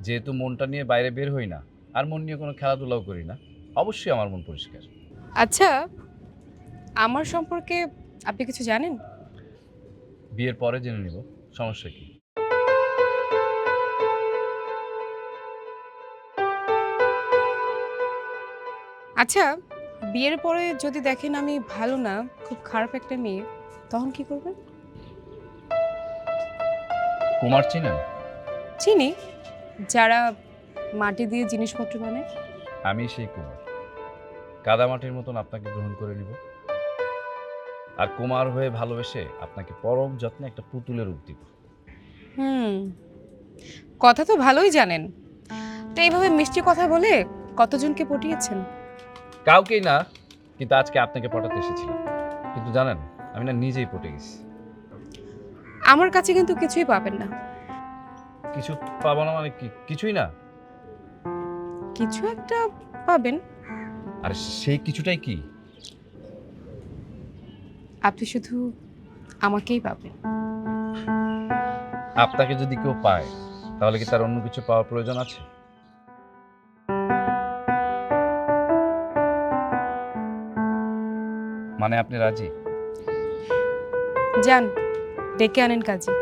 যেহেতু মনটা নিয়ে বাইরে বের হই না আর মন নিয়ে কোনো খেলাধুলাও করি না, অবশ্যই আমার মন পরিষ্কার। আচ্ছা, আমার সম্পর্কে আপনি কিছু জানেন? বিয়ের পরে জেনে নিব, সমস্যা কি? আচ্ছা, বিয়ের পরে যদি দেখেন আমি ভালো না, খুব খারাপ একটা মেয়ে, তখন কি করবেন? কুমার চিনেন? চিনি, যারা মাটি দিয়ে জিনিসপত্র বানায়। আমি সেই কুমার। কাদামাটির মতন আপনাকে গ্রহণ করে নিব আর কুমার হয়ে ভালোবেসে আপনাকে পরম যত্নে একটা পুতুলের রূপ দিব। হুম, কথা তো ভালোই জানেন। তো এইভাবে মিষ্টি কথা বলে কতজনকে পটিয়েছেন? কাউকেই না, কিন্তু আজকে আপনাকে পটাতে এসেছিলাম। কিন্তু জানেন, আমি না নিজেই পটে গেছি। আমার কাছে কিন্তু কিছুই পাবেন না। কিছু পাবো না মানে কি? কিছুই না? কিছু একটা পাবেন। আর সেই কিছুটাই কি? আপনি শুধু আমাকেই পাবেন। আপনাকে যদি কেউ পায়, তাহলে কি তার অন্য কিছু পাওয়ার প্রয়োজন আছে? মানে আপনি রাজি? যান, ডেকে আনেন কাজী।